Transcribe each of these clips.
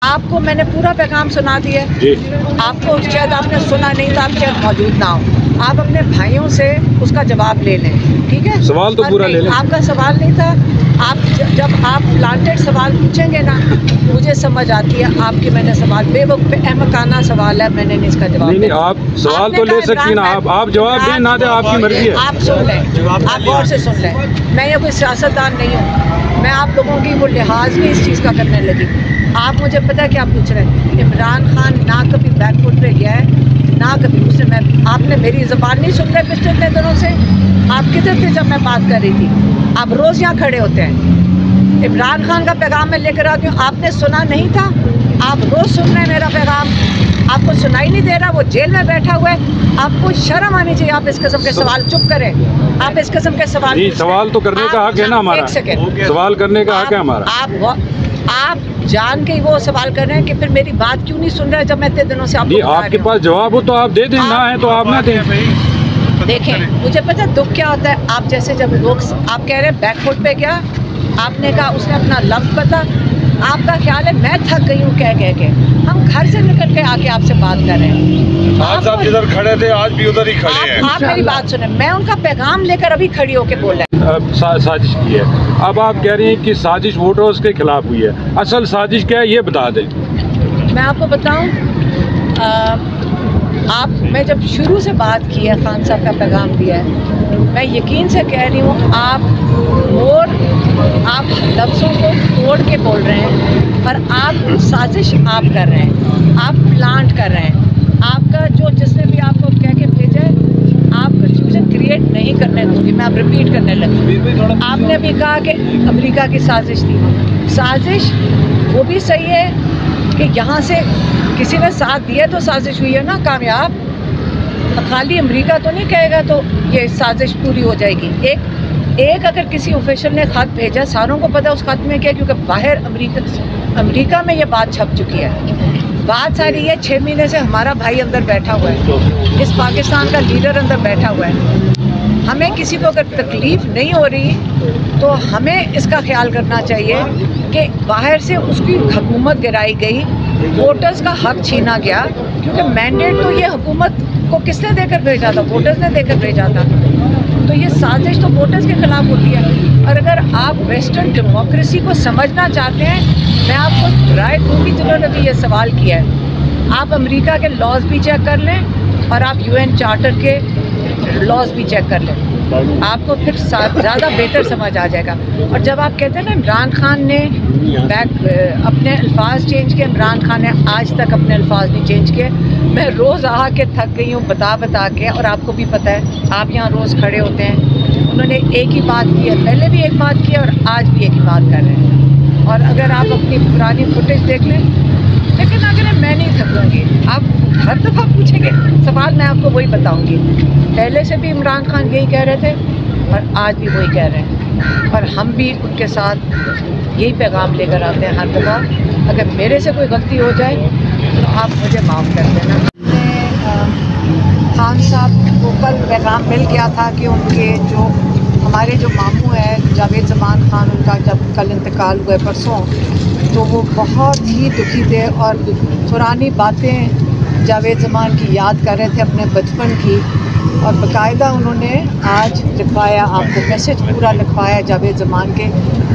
आपको मैंने पूरा पैगाम सुना दिया। आपको शायद आपने सुना नहीं था, आप शायद मौजूद ना हो। आप अपने भाइयों से उसका जवाब ले लें, ठीक है? सवाल तो पूरा ले लें। आपका सवाल नहीं था। आप जब आप प्लांटेड सवाल पूछेंगे ना, मुझे समझ आती है आपके मैंने सवाल बेवकूफ़ाना सवाल है, मैंने नहीं इसका जवाब नहीं, आप सवाल तो ले सकती ना, आप जवाब दें ना दें आपकी मर्जी है। आप सुन लें, आप गौर से सुन लें। मैं ये कोई सियासतदान नहीं हूँ, मैं आप लोगों की वो लिहाज भी इस चीज़ का करने लगी। आप मुझे पता है क्या पूछ रहे हैं। इमरान खान ना कभी बैकफुट पे गया है, ना कभी उसने मैं आपने मेरी ज़बान नहीं सुन रहे पिछले इतने दिनों से। आप किधर थे जब मैं बात कर रही थी? आप रोज़ यहाँ खड़े होते हैं। इमरान खान का पैगाम मैं लेकर आती हूँ, आपने सुना नहीं था। आप रोज़ सुन रहे हैं मेरा पैगाम, आपको सुनाई नहीं दे रहा। वो जेल में बैठा हुआ है, आपको शर्म आनी चाहिए। आप इस किस्म के सवाल चुप करें। आप इस किस्म के सवाल सवाल तो करने का हक है ना हमारा। एक सेकेंड, सवाल करने का हक है हमारा। आप जान के वो सवाल कर रहे हैं कि फिर मेरी बात क्यों नहीं सुन रहे जब मैं इतने दिनों से आपके पास जवाब हो तो आप दे दें, ना है तो आप ना दें। देखें, मुझे पता है दुख क्या होता है। आप जैसे जब लोग आप कह रहे हैं बैकफुट पे क्या, आपने कहा उसने अपना लफ्ज़ पता। आपका ख्याल है मैं थक गई हूँ कह के। हम घर से निकल के आके आपसे बात कर रहे हैं। आज आप जिधर खड़े थे आज भी उधर ही खड़े हैं। आप मेरी बात सुने, मैं उनका पैगाम लेकर अभी खड़ी होके बोल रहा हूँ। साजिश की है। अब आप कह रही हैं कि साजिश वोटर्स के खिलाफ हुई है, असल साजिश क्या है ये बता दें। मैं आपको बताऊं, मैं जब शुरू से बात की है, खान साहब का पैगाम दिया है, मैं यकीन से कह रही हूँ आप लफ्ज़ों को तोड़ के बोल रहे हैं, पर आप साजिश आप कर रहे हैं, आप प्लांट कर रहे हैं। आपका जो जिसने भी आपको कह के भेजा है, आप कंफ्यूजन क्रिएट नहीं करने दूंगी। मैं आप रिपीट करने लगी। आपने भी कहा कि अमेरिका की साजिश थी। साजिश वो भी सही है कि यहाँ से किसी ने साथ दिया तो साजिश हुई है ना कामयाब। खाली अमेरिका तो नहीं कहेगा तो ये साजिश पूरी हो जाएगी। एक अगर किसी ऑफिशियल ने ख़त भेजा, सारों को पता है उस ख़त में क्या, क्योंकि बाहर अमेरिका में ये बात छप चुकी है। बात सारी है 6 महीने से हमारा भाई अंदर बैठा हुआ है, इस पाकिस्तान का लीडर अंदर बैठा हुआ है। हमें किसी को अगर तकलीफ़ नहीं हो रही तो हमें इसका ख्याल करना चाहिए कि बाहर से उसकी हुकूमत गिराई गई, वोटर्स का हक छीना गया, क्योंकि मैंडेट तो ये हुकूमत को किसने देकर भेजा था? वोटर्स ने देकर भेजा था। तो ये साजिश तो वोटर्स के खिलाफ होती है। और अगर आप वेस्टर्न डेमोक्रेसी को समझना चाहते हैं, मैं आपको राय दूँगी जिन्होंने भी ये सवाल किया है। आप अमेरिका के लॉज भी चेक कर लें और आप UN चार्टर के लॉज भी चेक कर लें, आपको फिर ज़्यादा बेहतर समझ आ जाएगा। और जब आप कहते हैं ना इमरान खान ने अपने अल्फाज चेंज किए, इमरान खान ने आज तक अपने अल्फाज नहीं चेंज किए। मैं रोज़ आके थक गई हूँ बता के, और आपको भी पता है, आप यहाँ रोज़ खड़े होते हैं। उन्होंने एक ही बात की है, पहले भी एक बात की है और आज भी एक ही बात कर रहे हैं। और अगर आप अपनी पुरानी फुटेज देख लें, लेकिन अगर मैं नहीं थकूँगी, आप हर दफ़ा पूछेंगे सवाल, मैं आपको वही बताऊँगी। पहले से भी इमरान खान यही कह रहे थे और आज भी वही कह रहे हैं, और हम भी उनके साथ यही पैगाम लेकर आते हैं हर दफ़ा। अगर मेरे से कोई गलती हो जाए तो आप मुझे माफ़ कर देना। खान साहब को कल पैगाम मिल गया था कि उनके जो हमारे जो मामू है जावेद ज़मान खान, उनका जब कल इंतकाल हुए परसों, तो वो बहुत ही दुखी थे और पुरानी बातें जावेद ज़मान की याद कर रहे थे, अपने बचपन की। और बाकायदा उन्होंने आज लिखवाया, आपको मैसेज पूरा लिखवाया जावेद ज़मान के,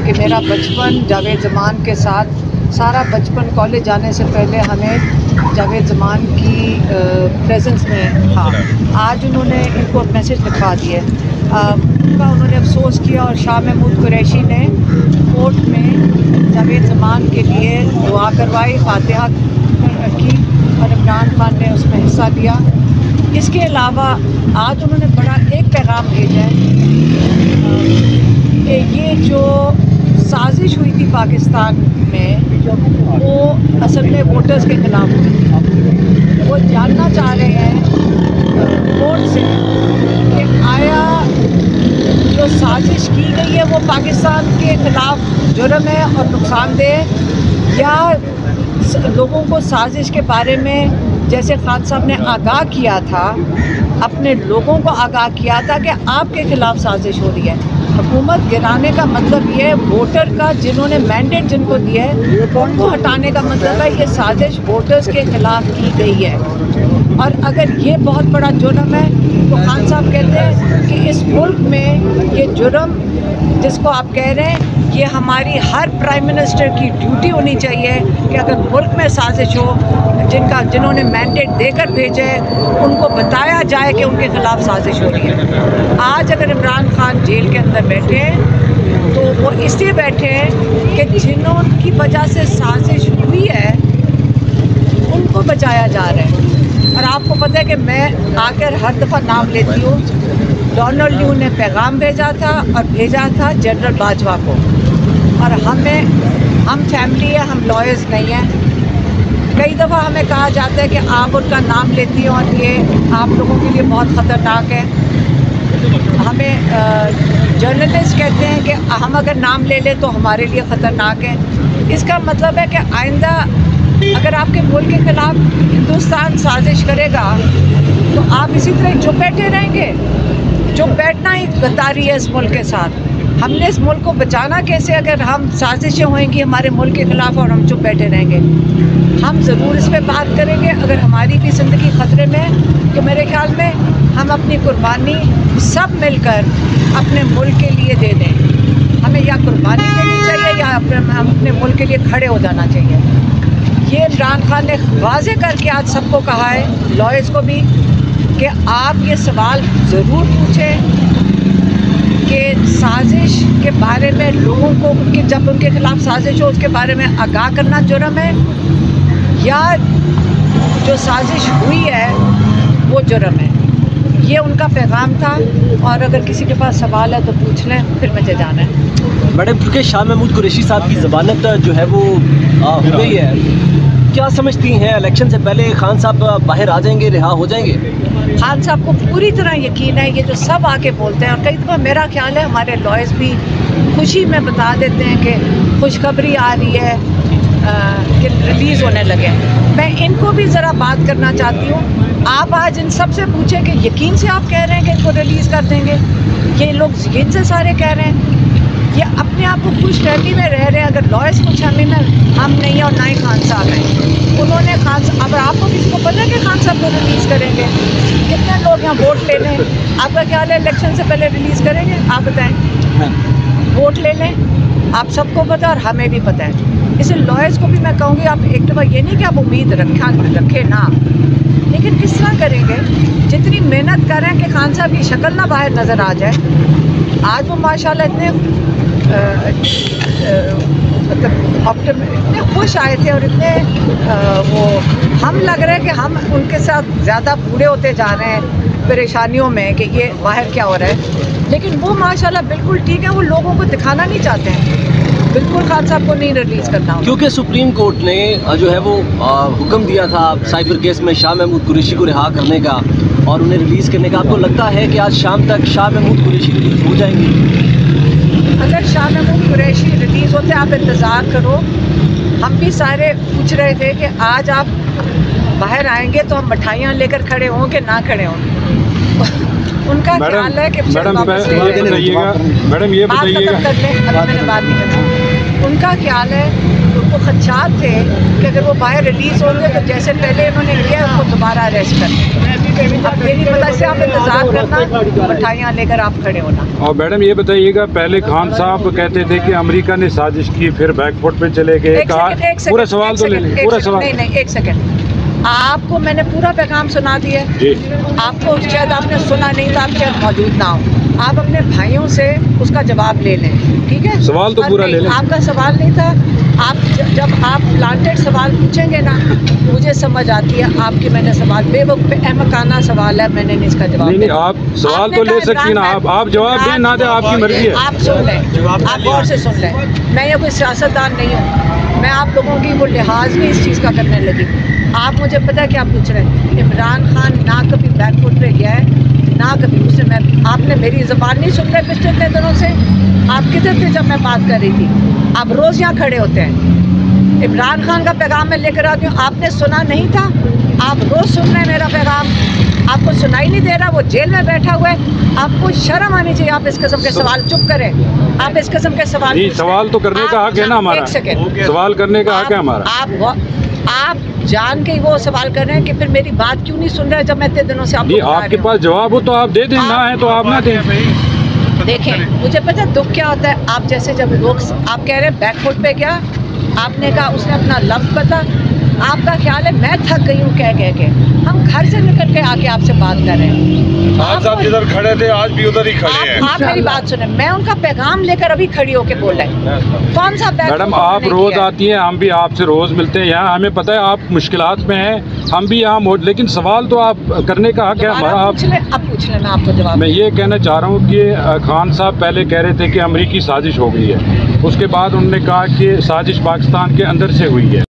कि मेरा बचपन जावेद ज़मान के साथ, सारा बचपन कॉलेज जाने से पहले हमें जावेद ज़मान की प्रेजेंस में था। आज उन्होंने इनको मैसेज लिखवा दिए। उनका उन्होंने अफसोस किया और शाह महमूद कुरैशी ने कोर्ट में जावेद ज़मान के लिए दुआ करवाई, फातिहा की, और इमरान खान ने उसमें हिस्सा लिया। इसके अलावा आज उन्होंने बड़ा एक पैगाम भेजा है कि ये जो साजिश हुई थी पाकिस्तान में, वो असल में वोटर्स के ख़िलाफ़ हुई थी। वो जानना चाह रहे हैं कोर्ट से कि आया जो साजिश की गई है वो पाकिस्तान के ख़िलाफ़ जुर्म है और नुकसानदेह, या लोगों को साजिश के बारे में, जैसे खान साहब ने आगाह किया था, अपने लोगों को आगाह किया था कि आपके ख़िलाफ़ साजिश हो रही है, हुकूमत गिराने का मतलब ये है, वोटर का जिन्होंने मैंडेट जिनको दिया है उनको हटाने का मतलब है, ये साजिश वोटर्स के खिलाफ की गई है। और अगर ये बहुत बड़ा जुर्म है तो खान साहब कहते हैं कि इस मुल्क में ये जुर्म जिसको आप कह रहे हैं, ये हमारी हर प्राइम मिनिस्टर की ड्यूटी होनी चाहिए कि अगर मुल्क में साजिश हो, जिन्होंने मैंडेट देकर भेजे है उनको बताया जाए कि उनके खिलाफ साजिश हो रही है। आज अगर इमरान खान जेल के अंदर बैठे हैं तो वो इसलिए बैठे हैं कि जिन्होंकी वजह से साजिश हुई है उनको बचाया जा रहा है। और आपको पता है कि मैं आकर हर दफ़ा नाम लेती हूँ। डोनाल्ड ल्यू ने पैगाम भेजा था और भेजा था जनरल बाजवा को, और हम फैमिली है, हम लॉयर्स नहीं हैं। कई दफ़ा हमें कहा जाता है कि आप उनका नाम लेती हो और ये आप लोगों के लिए बहुत ख़तरनाक है। हमें जर्नलिस्ट कहते हैं कि हम अगर नाम ले लें तो हमारे लिए ख़तरनाक है। इसका मतलब है कि आइंदा अगर आपके मुल्क के ख़िलाफ़ हिंदुस्तान साजिश करेगा तो आप इसी तरह चुप बैठे रहेंगे। चुप बैठना ही गद्दारी है इस मुल्क के साथ। हमने इस मुल्क को बचाना कैसे अगर हम साजिशें होंगी हमारे मुल्क के ख़िलाफ़ और हम चुप बैठे रहेंगे। हम ज़रूर इस पर बात करेंगे अगर हमारी भी ज़िंदगी ख़तरे में है, कि मेरे ख्याल में हम अपनी कुर्बानी सब मिलकर अपने मुल्क के लिए दे दें। हमें या कुर्बानी देनी चाहिए या हम अपने मुल्क के लिए खड़े हो जाना चाहिए। ये इमरान खान ने वाज़े करके आज सबको कहा है, लॉयर्स को भी, कि आप ये सवाल ज़रूर पूछें कि साजिश के बारे में लोगों को जब उनके खिलाफ साजिश हो उसके बारे में आगाह करना जुर्म है या जो साजिश हुई है वो जुर्म है। ये उनका पैगाम था। और अगर किसी के पास सवाल है तो पूछ लें, फिर मुझे जाना है। मैडम, चूँकि शाह महमूद कुरैशी साहब की ज़मानत जो है वो हो गई है, क्या समझती हैं इलेक्शन से पहले खान साहब बाहर आ जाएंगे, रिहा हो जाएंगे? खान साहब को पूरी तरह यकीन है। ये जो सब आके बोलते हैं, और कई दफ़ा मेरा ख्याल है हमारे लॉयर्स भी खुशी में बता देते हैं कि खुशखबरी आ रही है कि रिलीज़ होने लगे। मैं इनको भी ज़रा बात करना चाहती हूँ। आप आज इन सब से पूछें कि यकीन से आप कह रहे हैं कि इनको रिलीज़ कर देंगे। ये लोग यकीन से सारे कह रहे हैं, ये अपने आप को खुश फहमी में रह रहे हैं। अगर लॉयर्स खुश फहमी में हम नहीं हैं और ना ही खान साहब हैं। उन्होंने खान साहब, अब आपको किसी को पता है कि खान साहब को रिलीज़ करेंगे? कितने लोग यहाँ वोट ले लें? आपका ख्याल है इलेक्शन से पहले रिलीज़ करेंगे? आप बताएं। वोट ले लें, आप सबको पता और हमें भी पता है। इसलिए लॉयर्स को भी मैं कहूँगी, आप एक दफ़ा ये नहीं कि आप उम्मीद रखें ना, लेकिन किस तरह करेंगे? जितनी मेहनत कर रहे हैं कि खान साहब की शक्ल ना बाहर नज़र आ जाए। आज वो माशाल्लाह इतने मतलब इतने खुश आए थे और इतने वो हम लग रहे हैं कि हम उनके साथ ज़्यादा बूढ़े होते जा रहे हैं परेशानियों में कि ये बाहर क्या हो रहा है। लेकिन वो माशाल्लाह बिल्कुल ठीक है, वो लोगों को दिखाना नहीं चाहते हैं। बिल्कुल खान साहब को नहीं रिलीज़ करना, क्योंकि सुप्रीम कोर्ट ने जो है वो हुक्म दिया था साइबर केस में शाह महमूद कुरैशी को रिहा करने का और उन्हें रिलीज़ करने का। आपको लगता है कि आज शाम तक शाह महमूद कुरैशी रिलीज़ हो जाएंगे? अगर शाह महमूद कुरैशी रिलीज़ होते आप इंतज़ार करो। हम भी सारे पूछ रहे थे कि आज आप बाहर आएंगे तो हम मिठाइयाँ लेकर खड़े हों कि ना खड़े हों। उनका ख्याल है कि मैडम ये बताइएगा, मैंने बात नहीं करना। उनका ख्याल है, उनको खदशात थे कि अगर वो बाहर रिलीज़ होंगे तो जैसे पहले उन्होंने किया उनको दोबारा अरेस्ट करना। अब मेरी वजह से आप इंतज़ार करना, मिठाइयाँ लेकर आप खड़े होना। और मैडम ये बताइएगा, पहले खान साहब कहते थे कि अमेरिका ने साजिश की, फिर बैकफुट पे चले गए। पूरा सवाल तो ले लें, पूरा सवाल। नहीं, एक सेकंड। आपको मैंने पूरा पैगाम सुना दिया। आपको शायद आपने सुना नहीं था, आप शायद मौजूद ना हो। आप अपने भाइयों से उसका जवाब ले लें, ठीक है? सवाल तो पूरा ले लें। आपका सवाल नहीं था। आप जब आप प्लांटेड सवाल पूछेंगे ना, मुझे समझ आती है आपके मैंने सवाल बेवकूफ़ाना सवाल है, मैंने नहीं इसका जवाब। नहीं, आप सवाल तो ले सकती ना, आप जवाब दें ना दें आपकी मर्जी है। आप सुन लें, आप गौर से सुन लें। मैं ये कोई सियासतदान नहीं हूँ, मैं आप लोगों की वो लिहाज भी इस चीज़ का करने लगी। आप मुझे पता है क्या पूछ रहे हैं? इमरान खान ना कभी बैकफुट पे गया है ना कभी उससे मैं, आपने मेरी ज़बान नहीं सुन रहे पिछले इतने दिनों से। आप किधर थे जब मैं बात कर रही थी? आप रोज़ यहाँ खड़े होते हैं। इमरान खान का पैगाम मैं लेकर आती हूँ, आपने सुना नहीं था? आप रोज़ सुन रहे हैं मेरा पैगाम। आपको सुनाई नहीं दे रहा, वो जेल में बैठा हुआ है। आपको शर्म आनी चाहिए, आप इस किस्म के सवाल चुप करें। आप इस किस्म के सवाल नहीं, सवाल तो करने का हक है ना हमारा, सवाल करने का हक है हमारा। आप जान के वो सवाल कर रहे हैं कि फिर मेरी बात क्यों नहीं सुन रहे जब मैं इतने दिनों से आपको बता आपके पास जवाब हो तो आप दे दें, ना है तो आप ना दें। देखें, मुझे पता है दुख क्या होता है। आप जैसे जब लोग आप कह रहे हैं बैकफुट पे गया, आपने कहा उसने अपना लफ्ज पता, आपका ख्याल है मैं थक गई हूँ कह के हम घर से निकल के आके आपसे बात कर रहे हैं। आज आप जिधर खड़े थे आज भी उधर ही खड़े हैं। आप मेरी बात सुने, मैं उनका पैगाम लेकर अभी खड़ी होके बोल रहे हैं। कौन सा मैडम, आप रोज आती हैं, हम भी आपसे रोज मिलते हैं यहाँ, हमें पता है आप मुश्किलात में हैं, हम भी यहाँ मौजूद, लेकिन सवाल तो आप करने का हक है हमारा। अब पूछ लें, मैं आपको जवाब। मैं ये कहना चाह रहा हूँ कि खान साहब पहले कह रहे थे कि अमरीकी साजिश हो गई है, उसके बाद उन्होंने कहा कि साजिश पाकिस्तान के अंदर से हुई है।